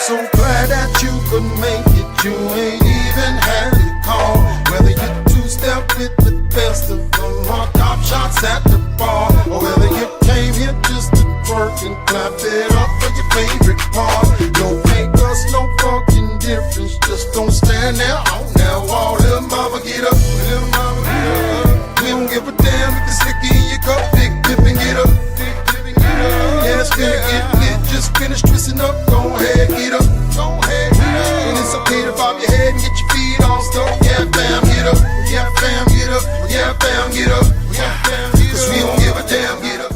so glad that you could make it. You ain't even had to call. Whether you two-step with the best of them or top shots at the bar, or whether you came here just to twerk and clap it up for your favorite part. Don't make us no fucking difference. Just don't stand there on that wall. Little mama get up, little mama get up. We don't give a damn if it's sticky in your cup. Big dip and get up, big dip and get up. Yeah, it's gonna get lit. Just finish twisting up. Go ahead, get up, go ahead. And it's okay to bob your head and get your feet on stuff. Yeah, fam, get up. Yeah, fam, get up. Yeah, fam, get up. Yeah, fam, get up. 'Cause we don't give a damn, get up.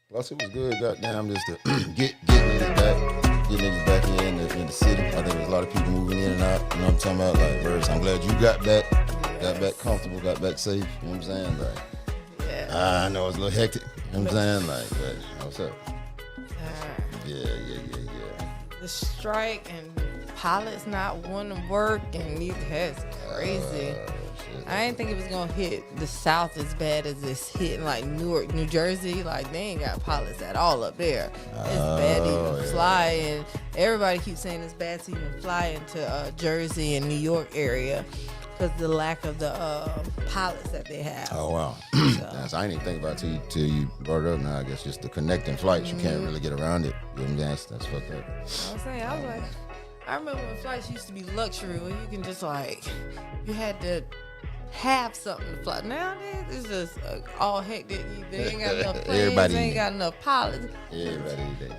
Plus, it was good, goddamn, just to get niggas back here in the city. I think there's a lot of people moving in and out. You know what I'm talking about? Like, Verse, I'm glad you got back comfortable, got back safe. You know what I'm saying? Like, yeah. I know it's a little hectic. You know what I'm saying? Like, but what's up? Yeah. The strike and pilots not wanting to work, and that's crazy. I didn't think it was gonna hit the South as bad as it's hitting like Newark, New Jersey. Like they ain't got pilots at all up there. It's bad to even fly, and everybody keeps saying it's bad to even fly into Jersey and New York area because the lack of the pilots that they have. Oh wow! So I didn't even think about it till you brought it up. Now I guess just the connecting flights, you can't really get around it. You know what I'm saying? That's fucked up. I was like, I remember when flights used to be luxury, where you can just like, you had to have something to fly. Nowadays, it's just all hectic. They ain't got enough planes. They ain't got enough pilots.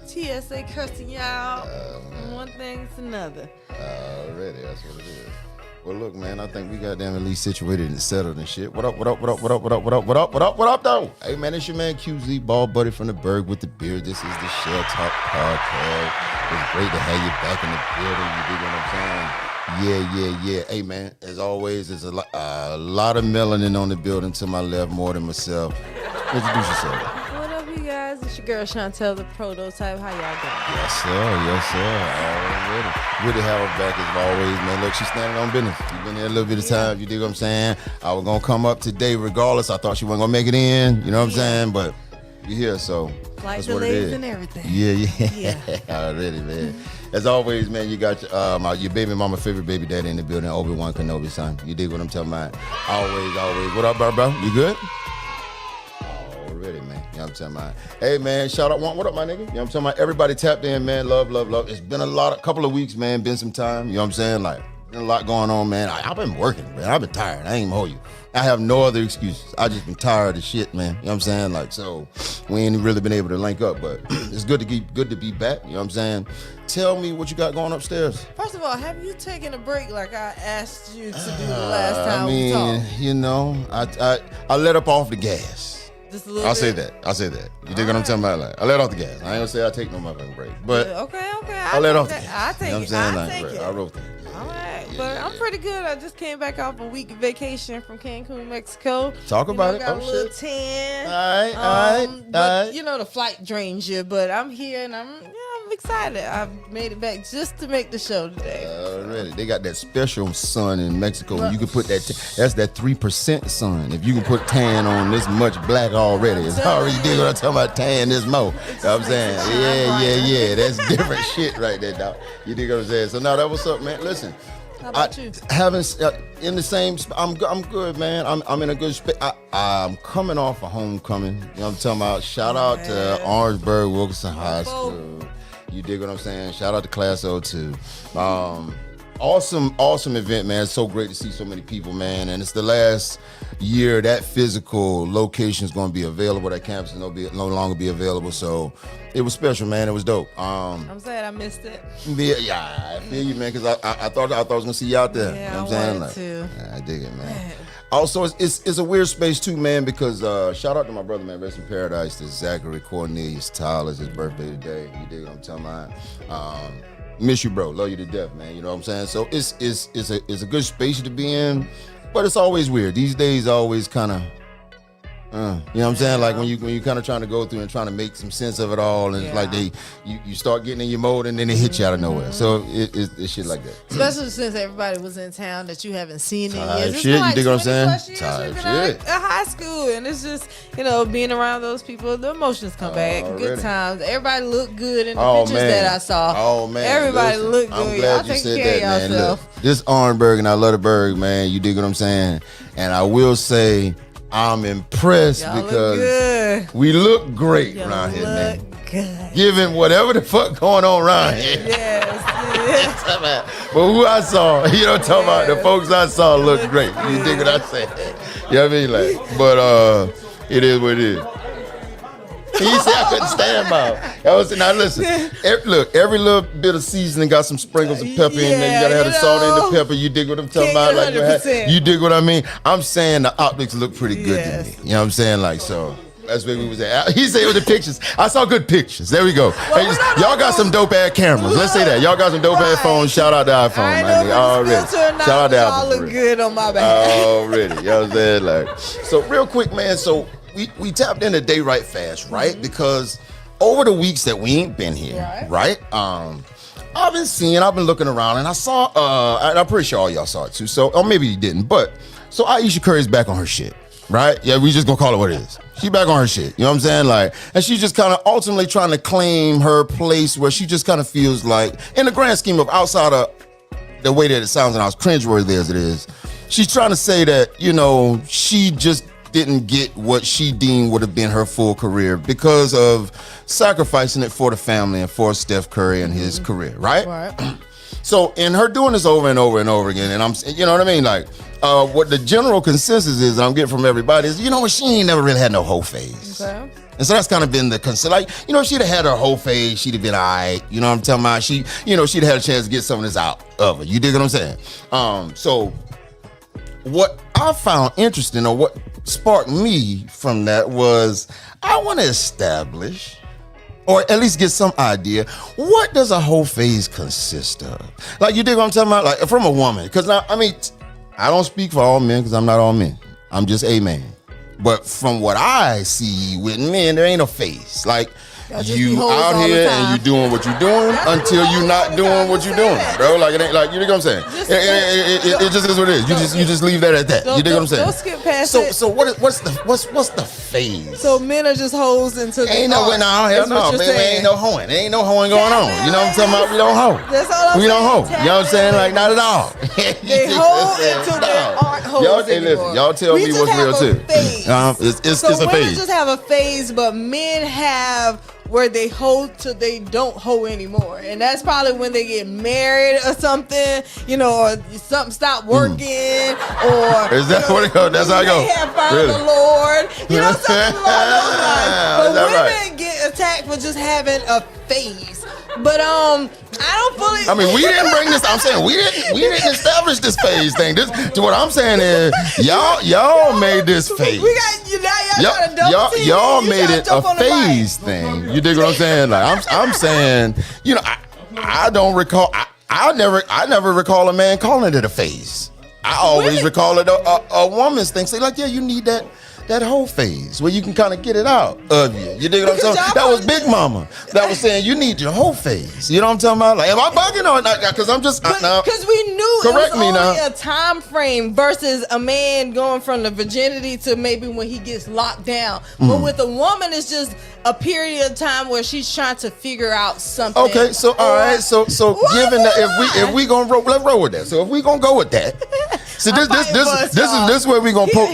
TSA cursing you out. From one thing to another. Already, that's what it is. Well, look, man, I think we got them at least situated and settled and shit. What up, though? Hey, man, it's your man, Que Zee, ball buddy from the Berg with the beard. This is the ShellTalk Podcast. It's great to have you back in the building. You dig what I'm saying? Yeah. Hey, man, as always, there's a lot of melanin on the building to my left, more than myself. Introduce yourself. What up, you guys? It's your girl, Shawntel The Prototype. How y'all doing? Yes, sir. Already. Good to have her back as always, man. Look, she's standing on business. You've been here a little bit of time. You dig what I'm saying? I was going to come up today regardless. I thought she wasn't going to make it in. You know what I'm saying? But you're here, so flight that's what it is. And everything. Yeah. Already, man. As always, man, you got your baby mama favorite baby daddy in the building, Obi-Wan Kenobi, son. You dig what I'm talking about? Always. What up, bro? You good? Already, man. You know what I'm talking about? Hey, man, shout out. What up, my nigga? You know what I'm talking about? Everybody tapped in, man. Love. It's been a couple of weeks, man. Been some time. You know what I'm saying? Like, been a lot going on, man. I've been working, man. I've been tired. I ain't even hold you. I have no other excuses. I just been tired of shit, man. You know what I'm saying? Like, so we ain't really been able to link up, but it's good to be back. You know what I'm saying? Tell me what you got going upstairs. First of all, have you taken a break like I asked you to do the last time we talked? You know, I let up off the gas. Just a little I'll bit? say that. You dig what I'm talking about? Like, I let off the gas. I ain't gonna say I take no motherfucking break, but okay. I let off the gas. I take you know what I'm saying? it. I wrote that. All right, but I'm pretty good. I just came back off a week vacation from Cancun, Mexico. Talk about it. Got a little shit. tan. All right. But you know the flight drains you. But I'm here and I'm excited. I made it back just to make the show today. Already, they got that special sun in Mexico. You can put that. That's that 3% sun. If you can put tan on this much black already, it's already dig what I'm talking about. Tan this more. You know what I'm saying? Yeah. That's different shit right there, dog. You dig what I'm saying? So now that what's up, man. Listen. How about you? In the same. I'm good, man. I'm in a good space. I'm coming off a homecoming. You know what I'm talking about? Shout out to Orangeburg Wilkinson High School. You dig what I'm saying? Shout out to Class 02. Awesome event, man. It's so great to see so many people, man. And it's the last year that physical location is going to be available. That campus will no longer be available. So it was special, man. It was dope. I'm sad I missed it. Yeah, I feel you, man, because I thought I was going to see you out there. Yeah, you know what I'm saying? wanted to. Yeah, I dig it, man. Also, it's a weird space too, man, because shout out to my brother, man, rest in paradise, to Zachary Cornelius Tyler. It's his birthday today. You dig what I'm talking about? Miss you, bro. Love you to death, man. You know what I'm saying? So it's a good space to be in, but it's always weird. These days always kind of, you know what I'm saying? Like when you kind of trying to go through and trying to make some sense of it all, and it's like you start getting in your mode and then it hits you out of nowhere. So it's shit like that. Especially since everybody was in town that you haven't seen in years. It's Shit, been like you dig what I'm 20+ saying? years Tired we've been shit. at high school, and it's just being around those people, the emotions come back. Already. Good times. Everybody looked good in the pictures that I saw. Oh man, everybody listen, looked good. I'm glad Y'all you take said care that, of man. yourself. Look, this Orangeburg and I love the Berg, man. You dig what I'm saying? And I will say I'm impressed Y'all because look good. we look great Y'all around here, man. look good. Given whatever the fuck going on around here. Yes. But who I saw, you know what I'm talking about? The folks I saw look great. You dig what I said? You know what I mean? Like, but it is what it is. He said I couldn't stand mouth. Now listen, every little bit of seasoning got some sprinkles of pepper in there. You gotta have the salt and the pepper. You dig what I'm talking about? Like 100%. you dig what I mean? I'm saying the optics look pretty good to me. You know what I'm saying? Like, so that's where we was at. He said it was the pictures. I saw good pictures. There we go. Hey, y'all got some dope ass cameras. Let's say that. Y'all got some dope ass phones. Shout out to iPhone, man. Already. Shout out to Y'all Apple. look good on my back. Already. You know what I'm saying? Like, so real quick, man. So we tapped in today right fast, right? Mm-hmm. Because over the weeks that we ain't been here, right? I've been looking around, and I saw, and I'm pretty sure all y'all saw it too. So, or maybe you didn't, but so Aisha Curry's back on her shit, right? Yeah, we just gonna call it what it is. She back on her shit. You know what I'm saying? Like, and she's just kind of ultimately trying to claim her place where she just kind of feels like, in the grand scheme of outside of the way that it sounds and how cringeworthy as it is, she's trying to say that, she just didn't get what she deemed would have been her full career because of sacrificing it for the family and for Steph Curry and his career, right? So in her doing this over and over and over again, and I'm, you know what I mean? Like, what the general consensus is that I'm getting from everybody is, she ain't never really had no whole phase. Okay. And so that's kind of been the consensus. Like, if she'd have had her whole phase, she'd have been all right. You know what I'm talking about? She'd have had a chance to get some of this out of her. You dig what I'm saying? So what I found interesting, or what sparked me from that, was I want to establish, or at least get some idea, what does a whole phase consist of? Like, you dig what I'm talking about? Like, from a woman. Because now, I don't speak for all men because I'm not all men. I'm just a man. But from what I see with men, there ain't a phase. Like, you out here and you doing what you're doing until you not doing what you're doing, bro. Like, it ain't like, you dig what I'm saying? It just is what it is. You just leave that at that. You dig what I'm saying? Don't skip past it. So what's the phase? So men are just hoes until they ain't no, hell no, man. Ain't no hoeing. There ain't no hoeing going on. You know what I'm talking about? We don't hoe. That's all I'm saying. We don't hoe. You know what I'm saying? Like, not at all. They hoe until they aren't hoes anymore. Listen, y'all tell me what's real too. It's a women phase. just have a phase, but men have where they hoe till they don't hoe anymore, and that's probably when they get married or something, or something stop working, or is that what it goes? That's how it goes. They have found the Lord, something along those lines. But women get attacked for just having a phase. But I don't fully. We didn't bring this. I'm saying we didn't establish this phase thing. What I'm saying is y'all made this phase. We got y'all made it a phase thing. You dig what I'm saying? Like, I'm saying, I don't recall. I never recall a man calling it a phase. I always recall it a woman's thing. Say, like, yeah, you need that whole phase where you can kind of get it out of you. You dig what I'm saying? That was Big Mama that was saying you need your whole phase. You know what I'm talking about? Like, am I bugging or not? Because I'm just because we knew correct it was only a time frame versus a man going from the virginity to maybe when he gets locked down. But with a woman, it's just a period of time where she's trying to figure out something. Okay, so all right, so given that if we gonna let's roll with that. So if we gonna go with that, so this where we gonna poke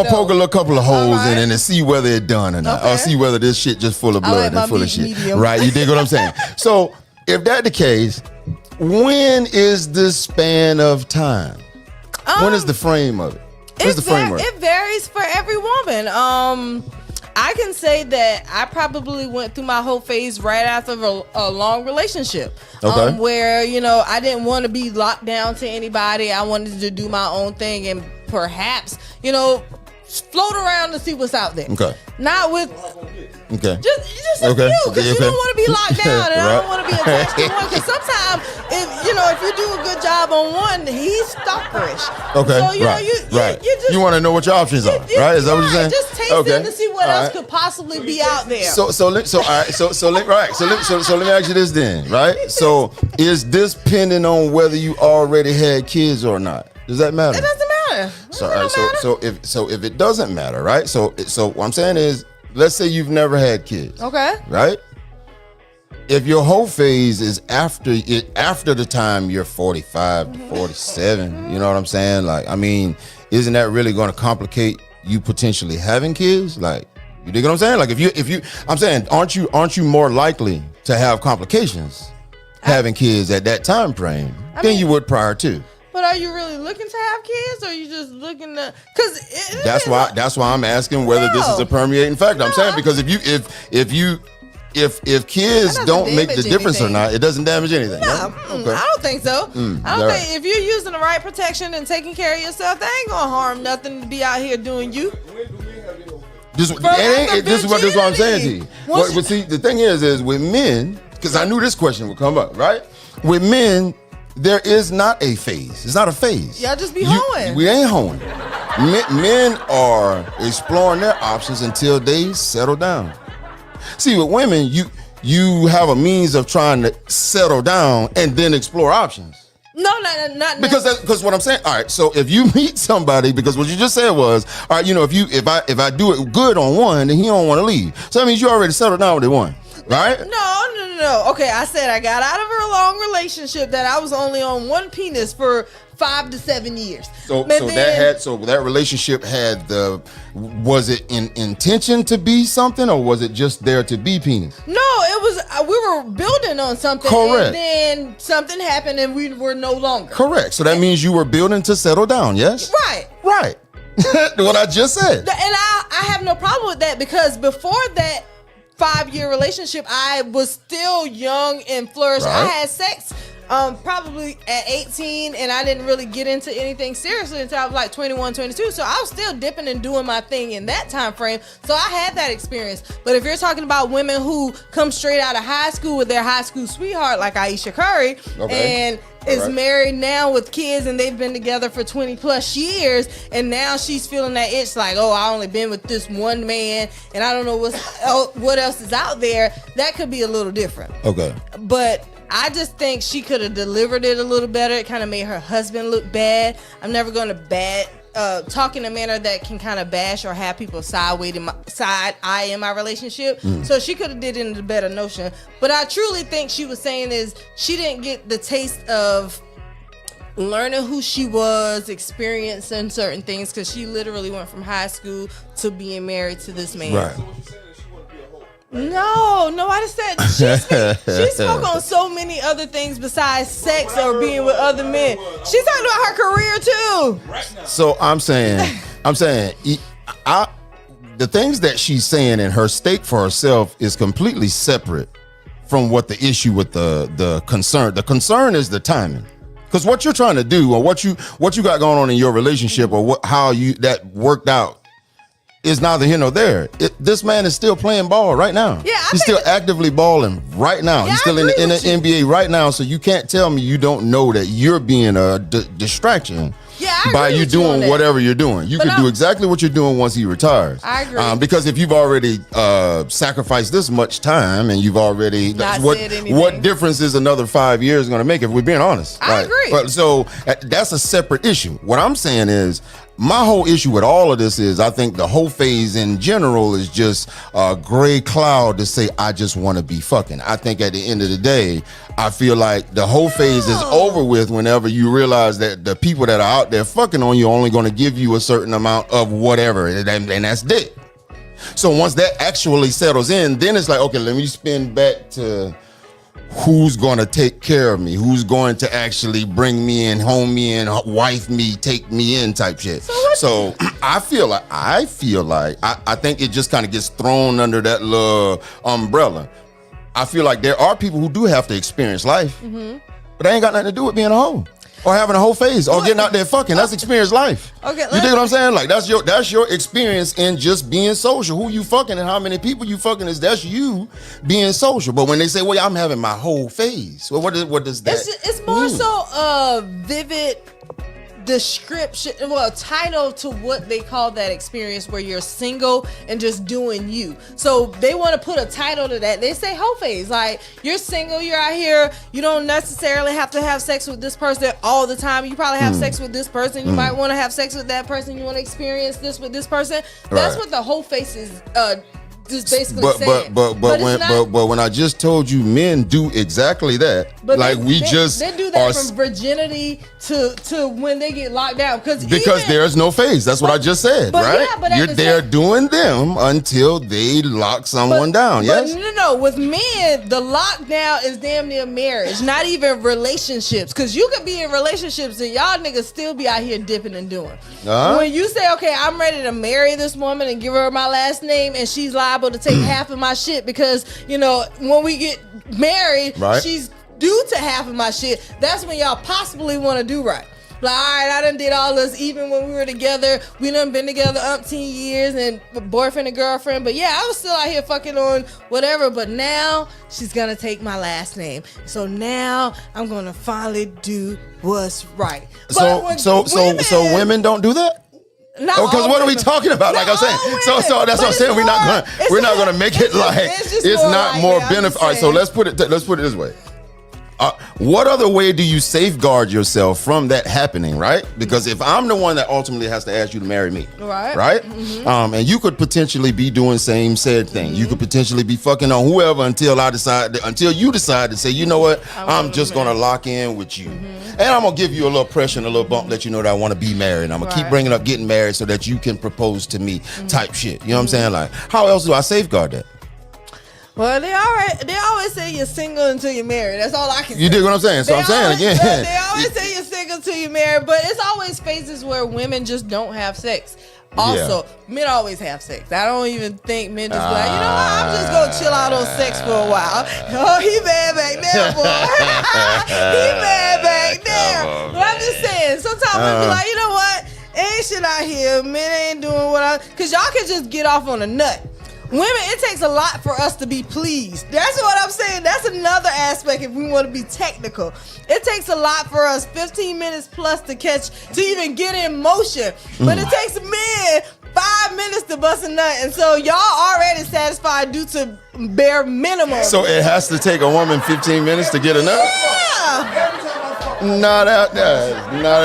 poke a little couple of holes in and see whether it done or not, or see whether this shit just full of blood and full of shit. Medium. Right? You dig what I'm saying? So if that the case, when is the span of time? When is the frame of it? What's the framework? It varies for every woman. I can say that I probably went through my whole phase right after a long relationship. Okay. Where, you know, I didn't want to be locked down to anybody. I wanted to do my own thing and perhaps, you know, float around to see what's out there. Okay. Not with just a Okay. few, because you don't want to be locked down, and I don't Right. want to be attached to one. Because sometimes, if you do a good job on one, he's stalkerish. Okay. So you right. you just want to know what your options are, right? Is that what you're saying? Just taste it to see what else could possibly be out there. So let me ask you this then, right? So is this depending on whether you already had kids or not? Does that matter? It doesn't matter. So if it doesn't matter, right? So what I'm saying is, let's say you've never had kids. Okay. Right? If your whole phase is after the time you're 45 to 47, you know what I'm saying? Like, I mean, isn't that really going to complicate you potentially having kids? Like, you dig what I'm saying? Like, I'm saying, aren't you more likely to have complications having kids at that time frame than you would prior to? But are you really looking to have kids, or are you just looking to? Because that's why I'm asking whether this is a permeating factor. I'm saying because if kids don't make the difference or not, it doesn't damage anything. No, right? Okay. I don't think so. I don't think if you're using the right protection and taking care of yourself, that ain't gonna harm nothing to be out here doing you. This is what I'm saying to you. But see, the thing is with men, because I knew this question would come up, right? With men, there is not a phase. It's not a phase. Y'all just be hoeing. We ain't hoeing. Men are exploring their options until they settle down. See, with women, you have a means of trying to settle down and then explore options. No, not because what I'm saying. All right, so if you meet somebody, because what you just said was, all right, if I do it good on one, then he don't want to leave. So that means you already settled down with the one. Right? No. Okay, I said I got out of a long relationship that I was only on one penis for 5 to 7 years. So that relationship was it in intention to be something, or was it just there to be penis? No, it was we were building on something. Correct. And then something happened and we were no longer. Correct. So that means you were building to settle down, yes? Right. What I just said. And I have no problem with that, because before that 5-year relationship, I was still young and flourished. Right. I had sex probably at 18, and I didn't really get into anything seriously until I was like 21, 22. So I was still dipping and doing my thing in that time frame. So I had that experience. But if you're talking about women who come straight out of high school with their high school sweetheart like Aisha Curry, and is married now with kids, and they've been together for 20 plus years, and now she's feeling that itch like, oh, I only been with this one man and I don't know what else is out there, that could be a little different. Okay. But I just think she could have delivered it a little better. It kind of made her husband look bad. I'm never going to talk in a manner that can kind of bash or have people side eye in my relationship. So she could have did it in a better notion. But I truly think she was saying is she didn't get the taste of learning who she was, experiencing certain things, because she literally went from high school to being married to this man. Right. No, nobody said. She spoke on so many other things besides sex or being with other men. She's talking about her career too. So I'm saying, the things that she's saying in her state for herself is completely separate from what the issue with the concern. The concern is the timing, because what you're trying to do, or what you got going on in your relationship, or how that worked out, is neither here nor there. This man is still playing ball right now. Yeah, he's still actively balling right now. Yeah, he's still in the NBA right now. So you can't tell me you don't know that you're being a distraction. Yeah, I by agree you with you on doing that. whatever you're doing. You can do exactly what you're doing once he retires. I agree. Because if you've already sacrificed this much time, and you've already what difference is another 5 years going to make, if we're being honest? I agree. But so that's a separate issue. What I'm saying is, my whole issue with all of this is, I think the whole phase in general is just a gray cloud to say, I just want to be fucking. I think at the end of the day, I feel like the whole phase is over with whenever you realize that the people that are out there fucking on you are only going to give you a certain amount of whatever, and that's dick. So once that actually settles in, then it's like, okay, let me spin back to who's going to take care of me, who's going to actually bring me in, home me in, wife me, take me in type shit. So I feel like I think it just kind of gets thrown under that little umbrella. I feel like there are people who do have to experience life, but they ain't got nothing to do with being a hoe or having a whole phase or getting out there fucking. That's experienced life. Okay, you dig what I'm saying? Like that's your experience in just being social. Who you fucking and how many people you fucking that's you being social. But when they say, "Well, I'm having my whole phase," well, what does that? It's more so vivid description, title to what they call that experience where you're single and just doing you. So they want to put a title to that. They say whole phase, like you're single, you're out here, you don't necessarily have to have sex with this person all the time. You probably have sex with this person, you might want to have sex with that person, you want to experience this with this person. That's what the whole face is just basically saying. But when I just told you men do exactly that, but like they do that from virginity to when they get locked down because there's no phase. That's what I just said, right? Yeah, they're doing them until they lock someone down. Yes. No. With men, the lockdown is damn near marriage, not even relationships. Because you could be in relationships and y'all niggas still be out here dipping and doing. When you say, okay, I'm ready to marry this woman and give her my last name, and she's liable to take half of my shit because when we get married, she's due to half of my shit. That's when y'all possibly want to do right. Like, all right, I done did all this even when we were together. We done been together umpteen years and boyfriend and girlfriend. But yeah, I was still out here fucking on whatever. But now she's gonna take my last name. So now I'm gonna finally do what's right. So women don't do that? Because what are we talking about? Like I'm saying, so that's what I'm saying. We're not gonna make it like it's not more benefit. All right, so let's put it this way. What other way do you safeguard yourself from that happening, right? Because if I'm the one that ultimately has to ask you to marry me, right? Mm-hmm. And you could potentially be doing same said thing. Mm-hmm. You could potentially be fucking on whoever until you decide to say, you know what, I'm just gonna lock in with you, and I'm gonna give you a little pressure and a little bump, let you know that I want to be married. I'm gonna keep bringing up getting married so that you can propose to me, type shit. You know what I'm saying? Like, how else do I safeguard that? Well, they always say you're single until you're married. That's all I can say. You dig what I'm saying? So I'm saying again. They always say you're single until you're married, but it's always phases where women just don't have sex. Also, men always have sex. I don't even think men just be like, you know what, I'm just going to chill out on sex for a while. Oh, he mad back there, boy. He mad back there. But I'm just saying, sometimes we be like, you know what, ain't shit out here. Men ain't doing because y'all can just get off on a nut. Women, it takes a lot for us to be pleased. That's what I'm saying. That's another aspect if we want to be technical. It takes a lot for us, 15 minutes plus to even get in motion. But it takes men 5 minutes to bust a nut. And so y'all already satisfied due to bare minimum. So it has to take a woman 15 minutes to get a nut? Yeah. Not at all. Not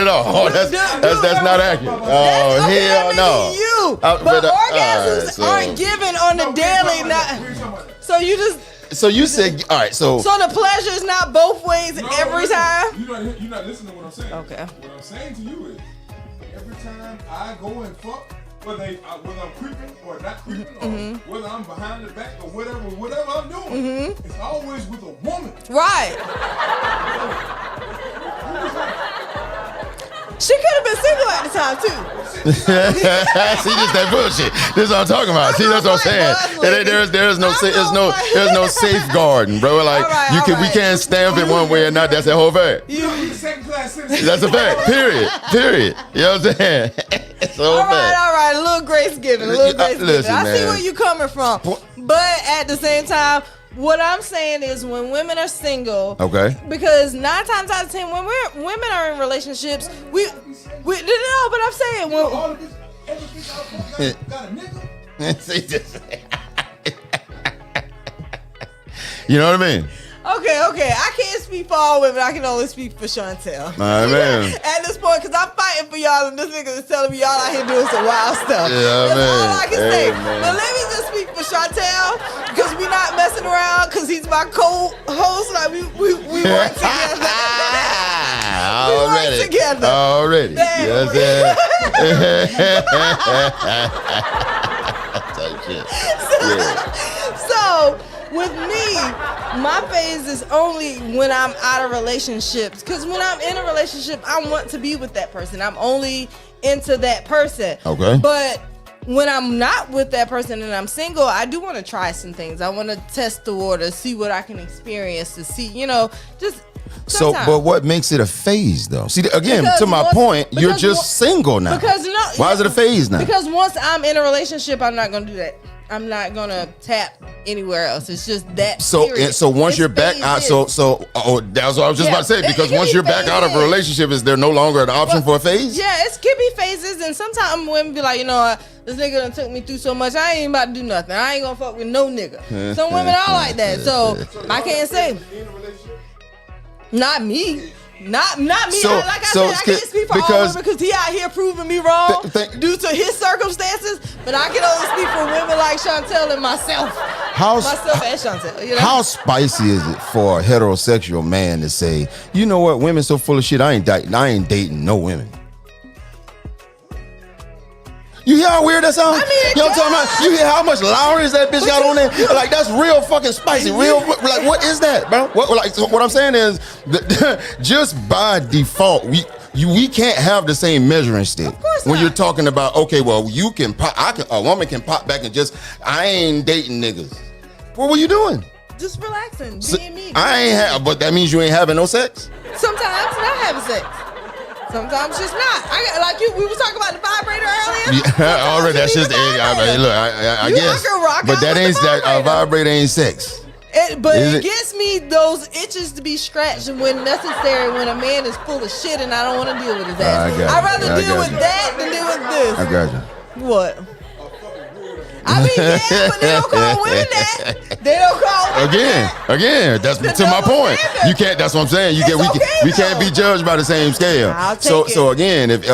at all. That's not accurate. Oh, hell no. But orgasms aren't given on the daily. So you just. So you said, all right. So the pleasure is not both ways every time. You're not listening to what I'm saying. Okay. What I'm saying to you is, every time I go and fuck, whether I'm creeping or not creeping, or whether I'm behind the back or whatever I'm doing, it's always with a woman. Right. She could have been single at the time too. See, just that bullshit. This is what I'm talking about. See, that's what I'm saying. There's no safeguarding, bro. Like we can't stamp it one way or not. That's the whole fact. That's a fact. Period. You know what I'm saying? All right. A little grace given. I see where you coming from, but at the same time, what I'm saying is when women are single, because 9 times out of 10 when women are in relationships, we but I'm saying when you know what I mean? Okay. I can't speak for all women. I can only speak for Shawntel. Man. At this point, because I'm fighting for y'all, and this nigga is telling me y'all out here doing some wild stuff. That's all I can say. But let me just speak for Shawntel, because we're not messing around, because he's my co-host. Like, we work together. Already. Yes, So, with me, my phase is only when I'm out of relationships. Because when I'm in a relationship, I want to be with that person. I'm only into that person. Okay. But when I'm not with that person and I'm single, I do want to try some things. I want to test the water, see what I can experience, to see, just So, sometimes. but what makes it a phase, though? See, again, Because to my point, you're because just single now. Why is it a phase now? Because once I'm in a relationship, I'm not going to do that. I'm not going to tap anywhere else. It's just that period. So once It's you're back out, that's what I was just about to say. Because once you're back out of a relationship, is there no longer an option for a phase? Yeah, it could be phases, and sometimes women be like, this nigga done took me through so much, I ain't about to do nothing. I ain't gonna fuck with no nigga. Some women are like that, so I can't say. Not me. Not me. I can't speak for all women because he out here proving me wrong due to his circumstances. But I can only speak for women like Shawntel and myself. Myself and Shawntel. How spicy is it for a heterosexual man to say, you know what, women so full of shit, I ain't dating no women? You hear how weird that sounds? I mean, you know what I'm talking about? You hear how much Lowry's that bitch got on there? Like, that's real fucking spicy. Like, what is that, bro? What I'm saying is, just by default, we can't have the same measuring stick. Of course when not. you're talking about, okay, well, you can pop, a woman can pop back and just, I ain't dating niggas. What were you doing? Just relaxing, being me. But that means you ain't having no sex? Sometimes not having sex. Sometimes just not. We was talking about the vibrator earlier. Yeah, already. That's just. I guess. But that ain't that. Vibrator ain't sex. It gets me those itches to be scratched when necessary. When a man is full of shit and I don't want to deal with his ass. I'd rather deal with that than deal with this. I got you. What? I mean, yeah, but they don't call women that. They don't call women Again, that's to my point. You can't. That's what I'm saying. We can't be judged by the same scale. I'll take it. So again, if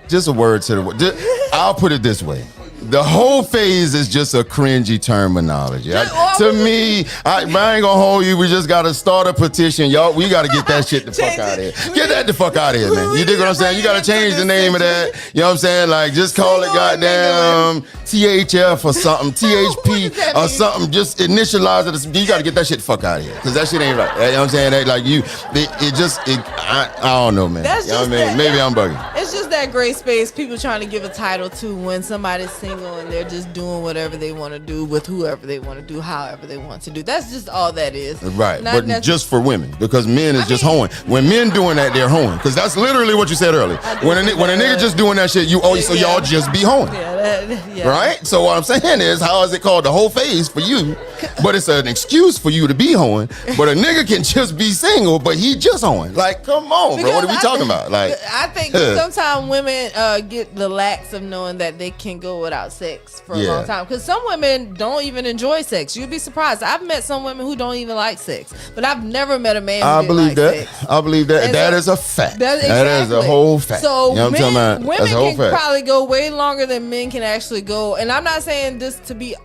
just a word to I'll put it this way. The whole phase is just a cringy terminology. To me, I ain't gonna hold you. We just gotta start a petition, y'all. We gotta get that shit the fuck out of here. Get that the fuck out of here, man. You dig what I'm saying? You gotta change the name of that. You know what I'm saying? Like, just call it goddamn THF or something, THP or something. Just initialize it. You gotta get that shit the fuck out of here, because that shit ain't right. You know what I'm saying? I don't know, man. That's you know what I just mean? Maybe I'm bugging. It's just that gray space people trying to give a title to when somebody's single and they're just doing whatever they want to do with whoever they want to do, however they want to do. That's just all that is. Right, but just for women, because men is just hoeing. When men doing that, they're hoeing, because that's literally what you said earlier. When a nigga just doing that shit, y'all just be hoeing. Yeah. Right? So what I'm saying is, how is it called the whole phase for you? But it's an excuse for you to be hoeing. But a nigga can just be single, but he just hoeing. Like, come on, bro. What are we talking about? Like, I think sometimes women get the lax of knowing that they can go without sex for a long time. Because some women don't even enjoy sex. You'd be surprised. I've met some women who don't even like sex, but I've never met a man who didn't like sex. I believe that. And That is a fact. That is a whole fact. So you know what I'm talking about? Women can probably go way longer than men can actually go. And I'm not saying this to be,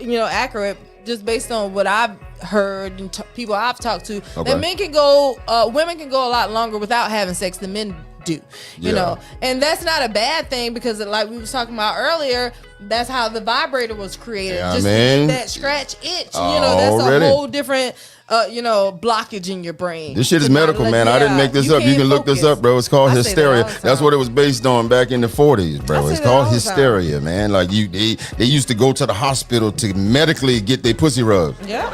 accurate, just based on what I've heard and people I've talked to. Okay. That men can go, women can go a lot longer without having sex than men do. You know, and that's not a bad thing, because like we was talking about earlier, that's how the vibrator was created. Yeah, just to get that scratch itch. That's a whole different blockage in your brain. This shit is medical, man. I didn't make this up. You can look this up, bro. It's called hysteria. That's what it was based on back in the 40s, bro. It's called hysteria, man. Like they used to go to the hospital to medically get their pussy rubbed. Yeah.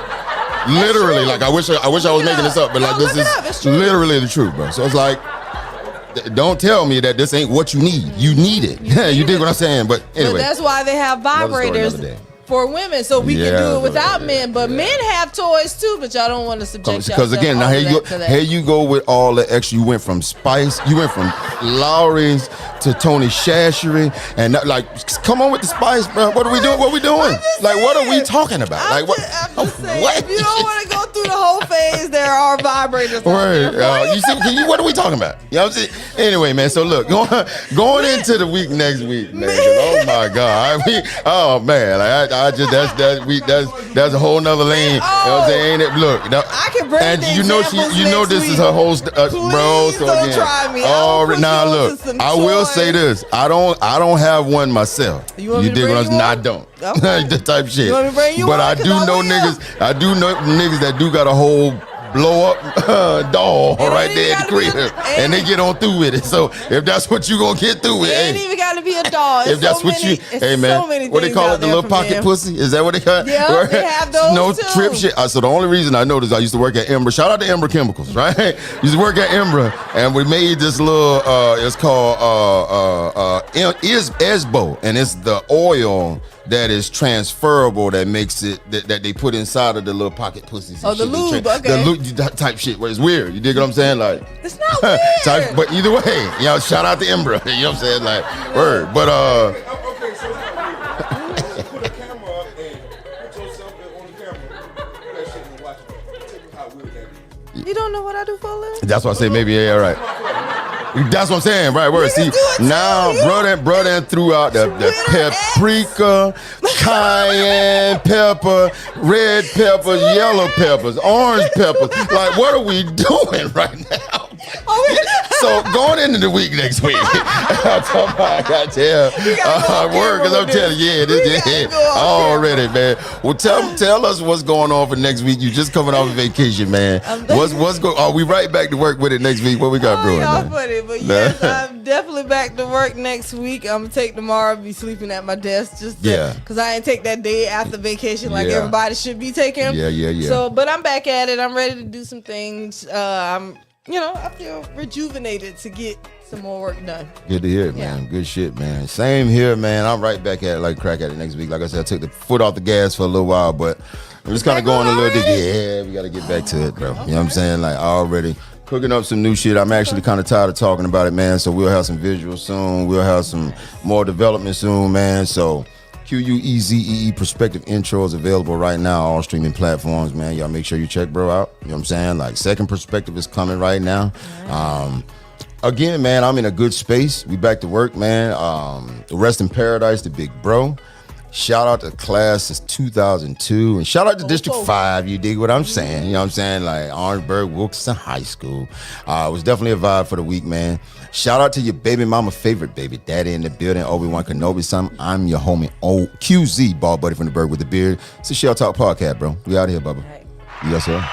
Literally, like I wish I was making this up, but like this is literally the truth, bro. So it's like, don't tell me that this ain't what you need. You need it. You dig what I'm saying? But anyway. But that's why they have vibrators for women, so we can do it without men. But men have toys too, but y'all don't want to subject yourself. Because again, now here you go with all the extra. You went from Spice, you went from Lowry's to Tony Shashery, and come on with the Spice, bro. What are we doing? What are we doing? Like, what are we talking about? I'm just saying, if you don't want to go through the the whole phase, there are vibrators out Word. there. You see, what are we talking about? You know what I'm saying? Anyway, man. So look, going into the week next week, man. Oh my God. Oh man. Like that's a whole nother lane. You know what I'm saying? Look, I can bring and the you know examples this next is her whole bro. Please So don't again, try me. now look, I will say this. I don't have one myself. You want me to dig bring what I'm you saying? I one? don't. Okay. The type shit. You want me to bring you but one? I 'Cause do I know will. niggas. I do know niggas that do got a whole blow up doll It right ain't there at the gotta be crib, a- and they get on through with it. So if that's what you gonna get through with, It ain't hey, even got to be a doll. if that's what you, hey man, what they call it, the little pocket pussy? Is that what they call it? Yeah, they have those No too. trip shit. So the only reason I know this, I used to work at Embra. Shout out to Embra Chemicals, right? Used to work at Embra, and we made this little. It's called Esbo, and it's the oil that is transferable that makes it that they put inside of the little pocket pussies. Oh, the lube, okay. The lube type shit where it's weird. You dig what I'm saying? Like It's not weird. but either way, shout out to Embra. You know what I'm saying? Like word. But Okay, so you put a camera up and put yourself on the camera. Put that shit and watch it. Tell me how weird that is. You don't know what I do for a living? that's why I say maybe all right. That's what I'm saying, right? Word. See, do it too, now, you. brother threw out the paprika, cayenne pepper, red peppers, yellow peppers, orange peppers. Like, what are we doing right now? So going into the week next week, I'm talking about, I got to tell word, because I'm telling you, already, man. Well, tell us what's going on for next week. You just coming off of vacation, man. What's going? Are we right back to work with it next week? What we got brewing, Y'all man? funny, but yes, I'm definitely back to work next week. I'm gonna take tomorrow, be sleeping at my desk because I ain't take that day after vacation like Yeah. everybody should be taking. Yeah. So, but I'm back at it. I'm ready to do some things. I feel rejuvenated to get some more work done. Good to hear it, man. Good shit, man. Same here, man. I'm right back at it, like crack at it next week. Like I said, I took the foot off the gas for a little while, but I'm just kind of going a little bit. Yeah, we got to get back to it, bro. You know what I'm saying? Like already cooking up some new shit. I'm actually kind of tired of talking about it, man. So we'll have some visuals soon. We'll have some more development soon, man. So QUEZEE Perspective Intro is available right now, all streaming platforms, man. Y'all make sure you check bro out. You know what I'm saying? Like Second Perspective is coming right now. Again, man, I'm in a good space. We back to work, man. Rest in paradise to Big Bro. Shout out to class of 2002 and shout out to District 5. You dig what I'm saying? You know what I'm saying? Like Orangeburg, Wilkinson High School. It was definitely a vibe for the week, man. Shout out to your baby mama favorite baby daddy in the building, Obi-Wan Kenobi. I'm your homie, Que Zee, ball buddy from the Berg with the beard. It's a ShellTalk Podcast, bro. We out here, Bubba. Right. Yes, sir.